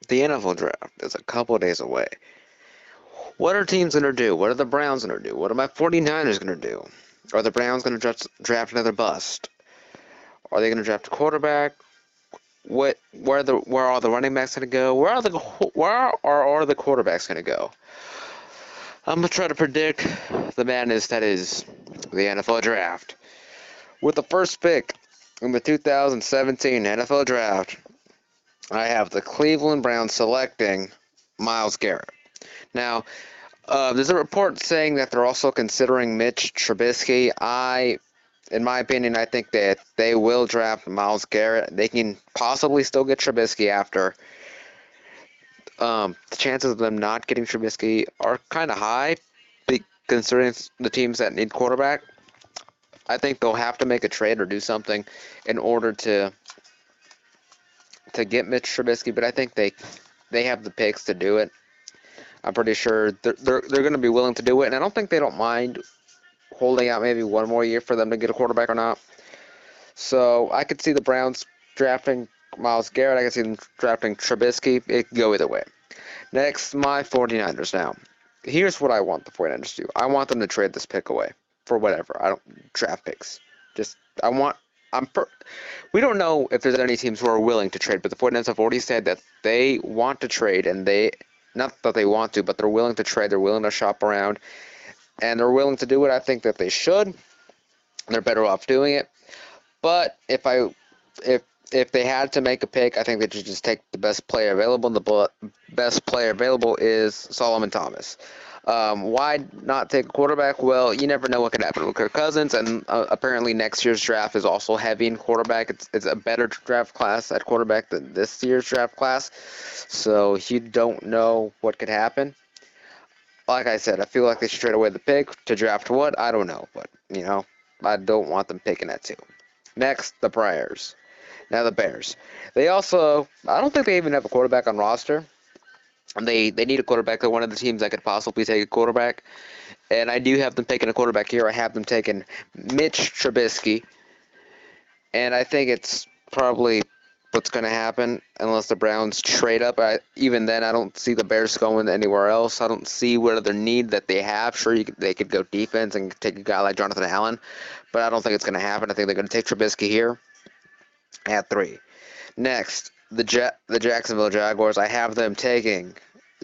The NFL draft is a couple of days away. What are teams going to do? What are the Browns going to do? What are my 49ers going to do? Are the Browns going to draft another bust? Are they going to draft a quarterback? Where are the running backs going to go? Where are the quarterbacks going to go? I'm going to try to predict the madness that is the NFL draft. With the first pick in the 2017 NFL draft, I have the Cleveland Browns selecting Myles Garrett. Now, there's a report saying that they're also considering Mitch Trubisky. In my opinion, I think that they will draft Myles Garrett. They can possibly still get Trubisky after. The chances of them not getting Trubisky are kind of high, considering the teams that need quarterback. I think they'll have to make a trade or do something in order to get Mitch Trubisky, but I think they have the picks to do it. I'm pretty sure they're going to be willing to do it, and I don't think they don't mind holding out maybe one more year for them to get a quarterback or not. So I could see the Browns drafting Myles Garrett. I could see them drafting Trubisky. It could go either way. Next, my 49ers now. Here's what I want the 49ers to do. I want them to trade this pick away for whatever. I don't draft picks. We don't know if there's any teams who are willing to trade, but the 49ers have already said that they want to trade, and not that they want to, but they're willing to trade. They're willing to shop around, and they're willing to do it. I think that they should. They're better off doing it. But if they had to make a pick, I think they should just take the best player available, and the best player available is Solomon Thomas. Why not take a quarterback? Well, you never know what could happen with Kirk Cousins, and apparently next year's draft is also heavy in quarterback. It's a better draft class at quarterback than this year's draft class, so you don't know what could happen. Like I said, I feel like they should trade away the pick to draft what? I don't know, but, I don't want them picking that too. Next, the Bears. Now the Bears. I don't think they even have a quarterback on roster. They need a quarterback. They're one of the teams that could possibly take a quarterback. And I do have them taking a quarterback here. I have them taking Mitch Trubisky. And I think it's probably what's going to happen unless the Browns trade up. Even then, I don't see the Bears going anywhere else. I don't see what other need that they have. Sure, they could go defense and take a guy like Jonathan Allen. But I don't think it's going to happen. I think they're going to take Trubisky here at 3. Next, the Jacksonville Jaguars. I have them taking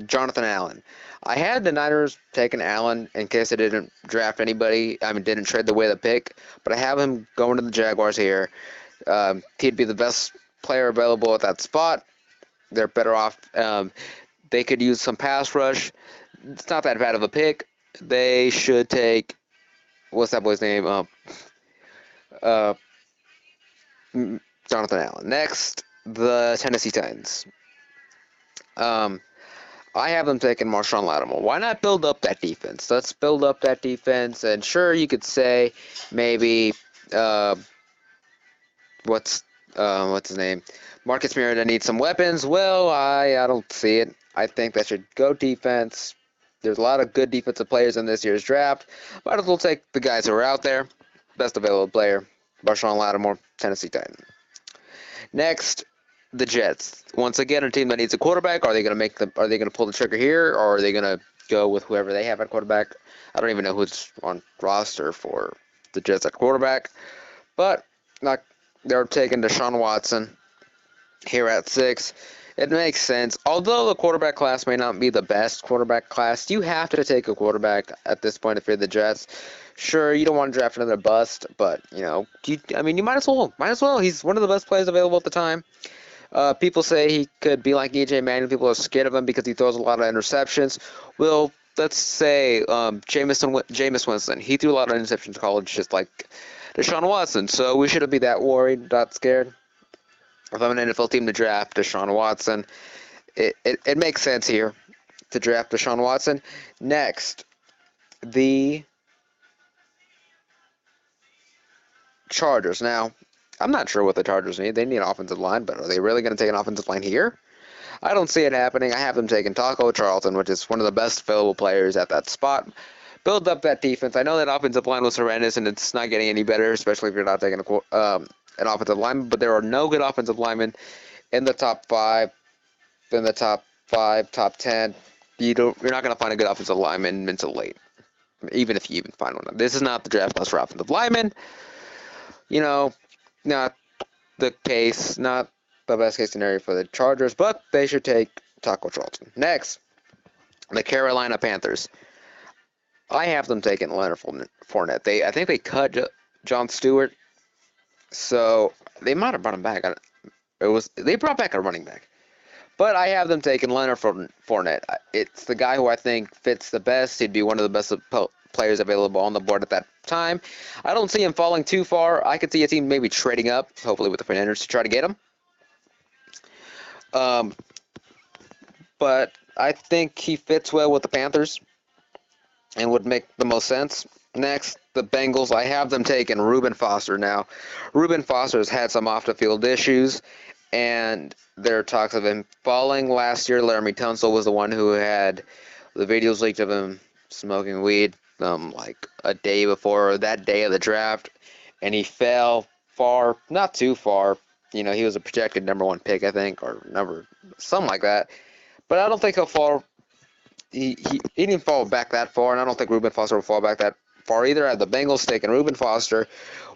Jonathan Allen. I had the Niners taking Allen in case they didn't draft anybody. Didn't trade away the pick. But I have him going to the Jaguars here. He'd be the best player available at that spot. They're better off. They could use some pass rush. It's not that bad of a pick. They should take. What's that boy's name? Jonathan Allen. Next, the Tennessee Titans. I have them taking Marshawn Lattimore. Why not build up that defense? Let's build up that defense. And sure, you could say maybe what's his name? Marcus Mariota needs some weapons. Well, I don't see it. I think that should go defense. There's a lot of good defensive players in this year's draft. Might as well take the guys who are out there. Best available player, Marshawn Lattimore, Tennessee Titans. Next, the Jets. Once again, a team that needs a quarterback. Are they going to pull the trigger here, or are they going to go with whoever they have at quarterback? I don't even know who's on roster for the Jets at quarterback. But they're taking Deshaun Watson here at 6. It makes sense. Although the quarterback class may not be the best quarterback class, you have to take a quarterback at this point if you're the Jets. Sure, you don't want to draft another bust, but, you might as well. Might as well. He's one of the best players available at the time. People say he could be like E.J. Manuel. People are scared of him because he throws a lot of interceptions. Well, let's say Jameis Winston. He threw a lot of interceptions in college, just like Deshaun Watson. So we shouldn't be that worried, not scared. If I'm an NFL team to draft Deshaun Watson, it makes sense here to draft Deshaun Watson. Next, the Chargers. Now, I'm not sure what the Chargers need. They need an offensive line, but are they really going to take an offensive line here? I don't see it happening. I have them taking Taco Charlton, which is one of the best available players at that spot. Build up that defense. I know that offensive line was horrendous, and it's not getting any better, especially if you're not taking an offensive lineman. But there are no good offensive linemen in the top 5. in the top 5, top 10. You're not going to find a good offensive lineman until late, even if you even find one. This is not the draft class for offensive linemen. Not the case, not the best case scenario for the Chargers, but they should take Taco Charlton. Next, the Carolina Panthers. I have them taking Leonard Fournette. I think they cut John Stewart, so they might have brought him back. They brought back a running back, but I have them taking Leonard Fournette. It's the guy who I think fits the best. He'd be one of the best players available on the board at that time. I don't see him falling too far. I could see a team maybe trading up, hopefully with the Fernanders, to try to get him. But I think he fits well with the Panthers and would make the most sense. Next, the Bengals. I have them taking Reuben Foster. Now, Reuben Foster has had some off-the-field issues, and there are talks of him falling. Last year, Laramie Tunsil was the one who had the videos leaked of him smoking weed like a day before that day of the draft, and he fell far, not too far. He was a projected number 1 pick, I think, or something like that. But I don't think he'll fall. He didn't fall back that far, and I don't think Reuben Foster will fall back that far either. I have the Bengals taking Reuben Foster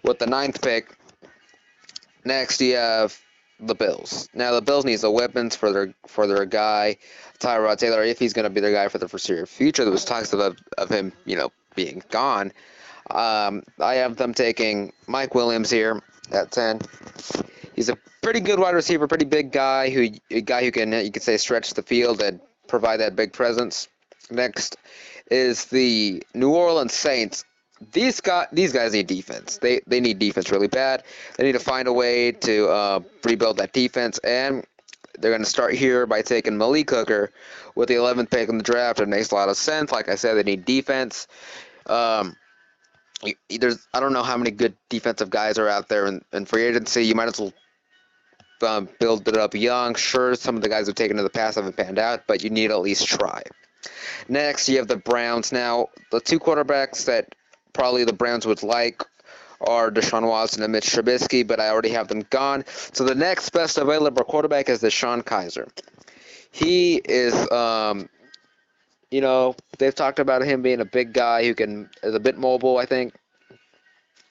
with the 9th pick. Next, you have the Bills. Now, the Bills needs the weapons for their guy, Tyrod Taylor, if he's going to be their guy for the foreseeable future. There was talks of him, being gone. I have them taking Mike Williams here at 10. He's a pretty good wide receiver, pretty big guy, who can, you could say, stretch the field and provide that big presence. Next is the New Orleans Saints. These guys need defense. They need defense really bad. They need to find a way to rebuild that defense, and they're going to start here by taking Malik Hooker with the 11th pick in the draft. It makes a lot of sense. Like I said, they need defense. I don't know how many good defensive guys are out there in free agency. You might as well build it up young. Sure, some of the guys who've taken to the past haven't panned out, but you need to at least try. Next, you have the Browns. Now, the 2 quarterbacks that probably the Browns would like are Deshaun Watson and Mitch Trubisky, but I already have them gone. So the next best available quarterback is Deshaun Kaiser. He is, they've talked about him being a big guy who is a bit mobile, I think.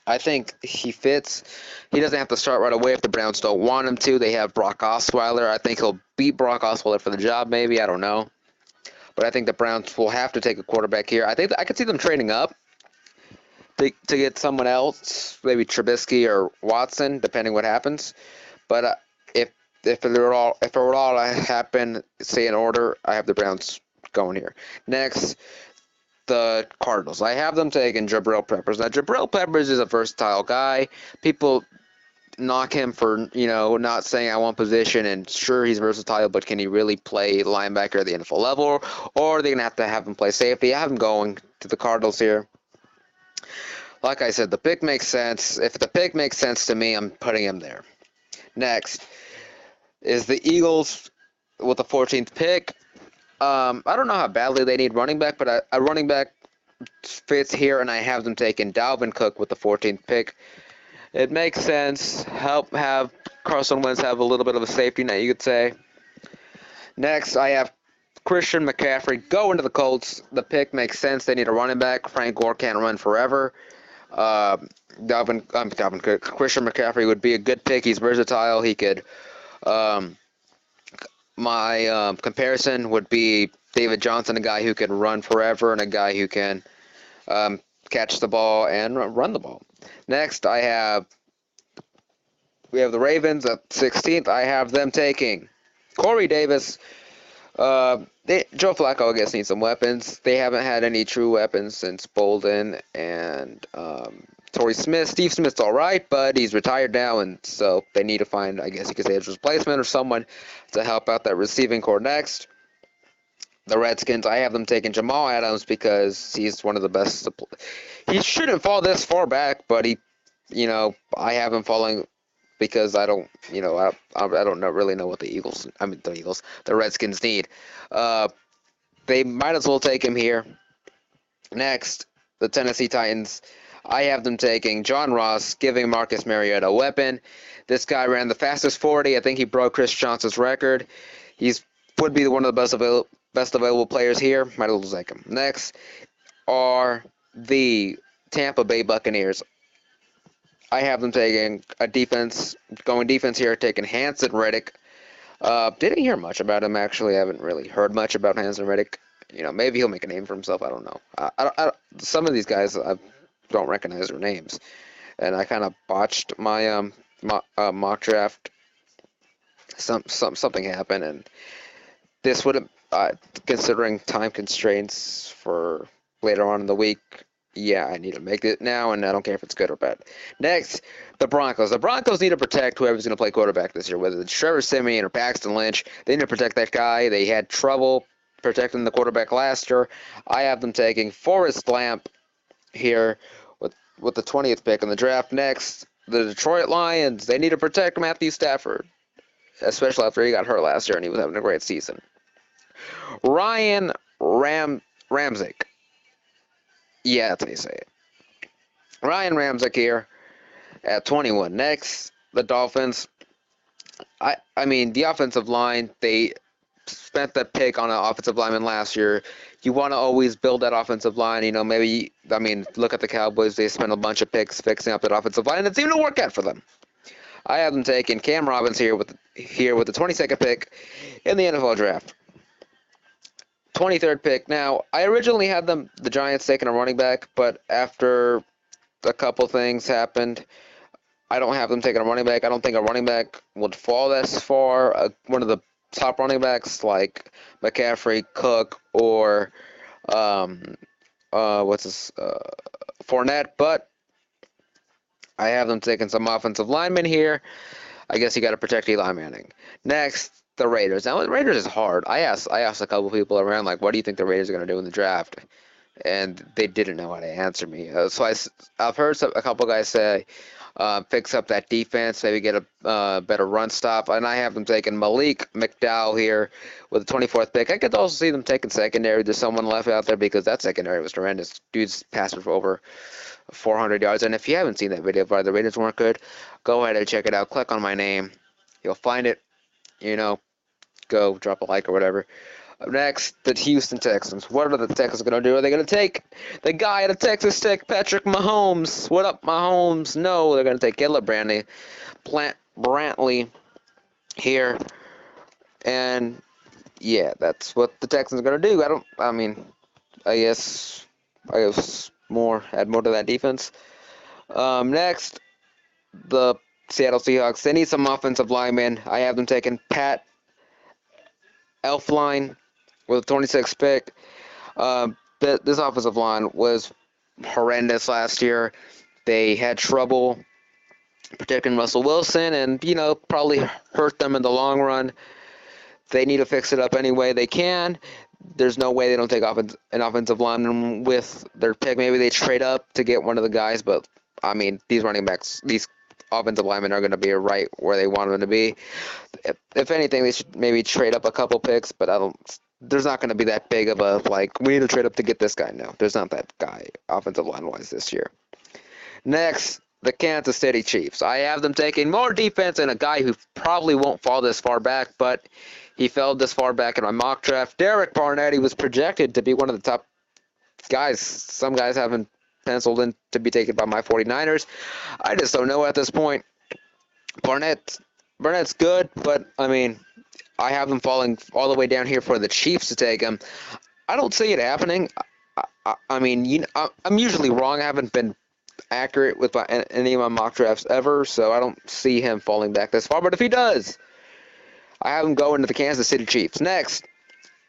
I think he fits. He doesn't have to start right away if the Browns don't want him to. They have Brock Osweiler. I think he'll beat Brock Osweiler for the job, maybe. I don't know. But I think the Browns will have to take a quarterback here. I think I could see them trading up to get someone else, maybe Trubisky or Watson, depending what happens. But if it would all happen, say in order, I have the Browns going here. Next, the Cardinals. I have them taking Jabril Peppers. Now, Jabril Peppers is a versatile guy. People knock him for, not saying I want position, and sure, he's versatile, but can he really play linebacker at the NFL level, or are they going to have him play safety? I have him going to the Cardinals here. Like I said, the pick makes sense. If the pick makes sense to me, I'm putting him there. Next is the Eagles with the 14th pick. I don't know how badly they need running back, but a running back fits here, and I have them taking Dalvin Cook with the 14th pick. It makes sense. Help have Carson Wentz have a little bit of a safety net, you could say. Next, I have Christian McCaffrey going to the Colts. The pick makes sense. They need a running back. Frank Gore can't run forever. Christian McCaffrey would be a good pick. He's versatile. He could. My comparison would be David Johnson, a guy who can run forever and a guy who can catch the ball and run the ball. Next, we have the Ravens at 16th. I have them taking Corey Davis. Joe Flacco, I guess, needs some weapons. They haven't had any true weapons since Bolden and Torrey Smith. Steve Smith's all right, but he's retired now, and so they need to find, I guess you could say, his replacement or someone to help out that receiving core. Next, the Redskins. I have them taking Jamal Adams because he's one of the best. He shouldn't fall this far back, but I have him falling because I don't really know what the Redskins need. They might as well take him here. Next, the Tennessee Titans. I have them taking John Ross, giving Marcus Mariota a weapon. This guy ran the fastest 40. I think he broke Chris Johnson's record. He's would be one of the best available players here. Might as well take him. Next are the Tampa Bay Buccaneers. I have them taking going defense here, taking Hanson Reddick. Didn't hear much about him, actually. I haven't really heard much about Hanson Reddick. Maybe he'll make a name for himself. I don't know. Some of these guys, I don't recognize their names. And I kind of botched my mock draft. Something happened, and this would have, considering time constraints for later on in the week, yeah, I need to make it now, and I don't care if it's good or bad. Next, the Broncos. The Broncos need to protect whoever's going to play quarterback this year, whether it's Trevor Siemian or Paxton Lynch. They need to protect that guy. They had trouble protecting the quarterback last year. I have them taking Forrest Lamp here with the 20th pick in the draft. Next, the Detroit Lions. They need to protect Matthew Stafford, especially after he got hurt last year and he was having a great season. Ryan Ramczyk. Yeah, that's how you say it. Ryan Ramczyk here at 21. Next, the Dolphins. I mean, the offensive line, they spent that pick on an offensive lineman last year. You want to always build that offensive line. Look at the Cowboys. They spent a bunch of picks fixing up that offensive line, and it seemed to work out for them. I have them taking Cam Robinson here with the 22nd pick in the NFL draft. 23rd pick. Now, I originally had the Giants taking a running back, but after a couple things happened, I don't have them taking a running back. I don't think a running back would fall this far. One of the top running backs like McCaffrey, Cook, or Fournette, but I have them taking some offensive linemen here. I guess you got to protect Eli Manning. Next, the Raiders. Now, the Raiders is hard. I asked a couple people around, like, what do you think the Raiders are going to do in the draft? And they didn't know how to answer me. So I've heard a couple guys say, fix up that defense, maybe get a better run stop. And I have them taking Malik McDowell here with the 24th pick. I could also see them taking secondary. There's someone left out there because that secondary was tremendous. Dude's passed for over 400 yards. And if you haven't seen that video of why the Raiders weren't good, go ahead and check it out. Click on my name. You'll find it. Go drop a like or whatever. Next, the Houston Texans. What are the Texans going to do? Are they going to take the guy at Texas Tech, Patrick Mahomes? What up, Mahomes? No, they're going to take Caleb Brantley here. And, yeah, that's what the Texans are going to do. I guess add more to that defense. Next, the Seattle Seahawks. They need some offensive linemen. I have them taking Pat Elflein with a 26th pick. This offensive line was horrendous last year. They had trouble protecting Russell Wilson and, probably hurt them in the long run. They need to fix it up any way they can. There's no way they don't take an offensive lineman with their pick. Maybe they trade up to get one of the guys, but, these running backs, these offensive linemen are going to be right where they want them to be. If anything, they should maybe trade up a couple picks, but there's not going to be that big of a, we need to trade up to get this guy. No, there's not that guy offensive line-wise this year. Next, the Kansas City Chiefs. I have them taking more defense and a guy who probably won't fall this far back, but he fell this far back in my mock draft. Derek Barnett, he was projected to be one of the top guys. Some guys haven't penciled in to be taken by my 49ers. I just don't know at this point. Barnett's good, but, I have them falling all the way down here for the Chiefs to take him. I don't see it happening. I'm usually wrong. I haven't been accurate with any of my mock drafts ever, so I don't see him falling back this far. But if he does, I have him going to the Kansas City Chiefs. Next,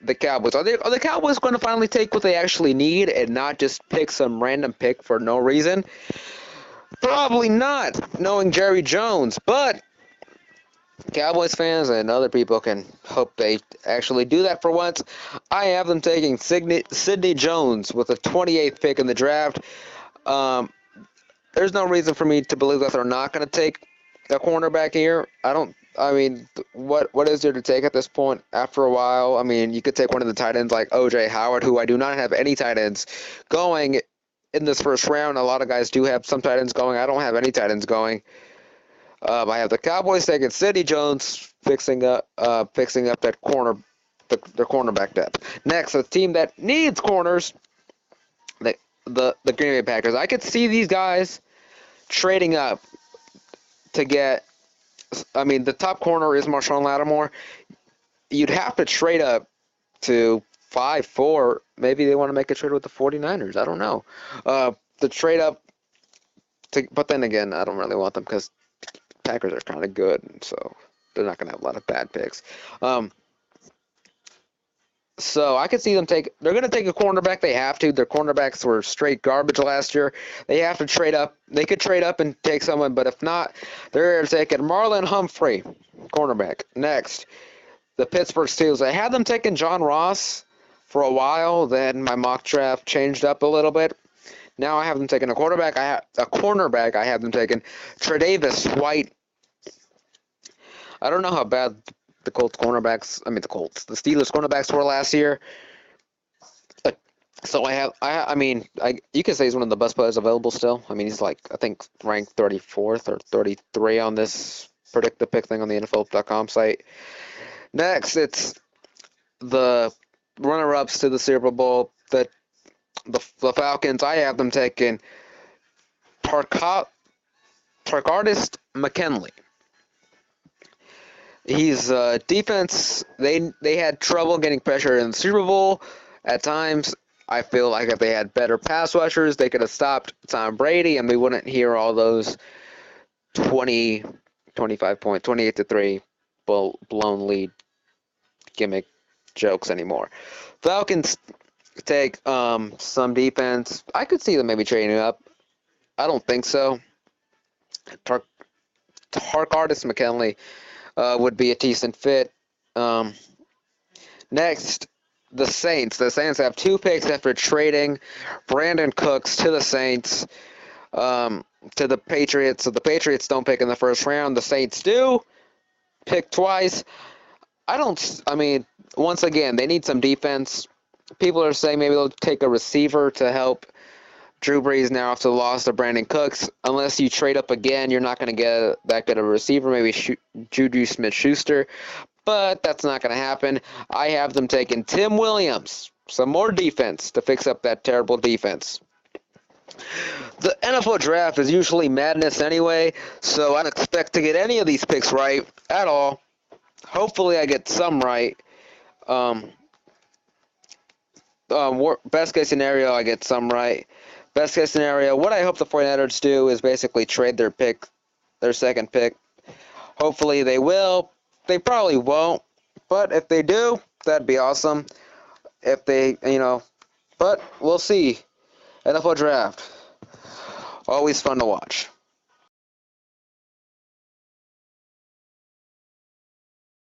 the Cowboys. Are the Cowboys going to finally take what they actually need and not just pick some random pick for no reason? Probably not, knowing Jerry Jones. But Cowboys fans and other people can hope they actually do that for once. I have them taking Sidney Jones with a 28th pick in the draft. There's no reason for me to believe that they're not going to take a cornerback here. What is there to take at this point? After a while, you could take one of the tight ends like O.J. Howard, who I do not have any tight ends going in this first round. A lot of guys do have some tight ends going. I don't have any tight ends going. I have the Cowboys taking Sidney Jones, fixing up that corner their cornerback depth. Next, a team that needs corners, the Green Bay Packers. I could see these guys trading up to get. I mean, the top corner is Marshawn Lattimore. You'd have to trade up to 5-4. Maybe they want to make a trade with the 49ers. I don't know. To trade up but then again, I don't really want them because Packers are kind of good, so they're not going to have a lot of bad picks. So I could see them they're going to take a cornerback. They have to. Their cornerbacks were straight garbage last year. They have to trade up. They could trade up and take someone, but if not, they're taking Marlon Humphrey, cornerback. Next, the Pittsburgh Steelers. I had them taking John Ross for a while. Then my mock draft changed up a little bit. Now I have them taking a cornerback. I have them taking Tre'Davious White. I don't know how bad the Steelers cornerbacks were last year. So you could say he's one of the best players available still. I mean, he's I think ranked 34th or 33 on this predict the pick thing on the NFL.com site. Next, it's the runner-ups to the Super Bowl. The Falcons, I have them taking Tarkardis McKinley. He's defense. They had trouble getting pressure in the Super Bowl. At times, I feel like if they had better pass rushers, they could have stopped Tom Brady, and we wouldn't hear all those 28 to 3 blown lead gimmick jokes anymore. Falcons take some defense. I could see them maybe trading up. I don't think so. Tarkardis McKinley would be a decent fit. Next, the Saints. The Saints have 2 picks after trading Brandon Cooks to the Saints, to the Patriots. So the Patriots don't pick in the first round. The Saints do pick twice. Once again, they need some defense. People are saying maybe they'll take a receiver to help Drew Brees now after the loss of Brandon Cooks. Unless you trade up again, you're not going to get that good of a receiver, maybe Juju Smith-Schuster. But that's not going to happen. I have them taking Tim Williams, some more defense to fix up that terrible defense. The NFL draft is usually madness anyway, so I don't expect to get any of these picks right at all. Hopefully I get some right. Best case scenario, I get some right. Best case scenario, what I hope the 49ers do is basically trade their second pick. Hopefully they will. They probably won't, but if they do, that'd be awesome. But we'll see. NFL draft, always fun to watch.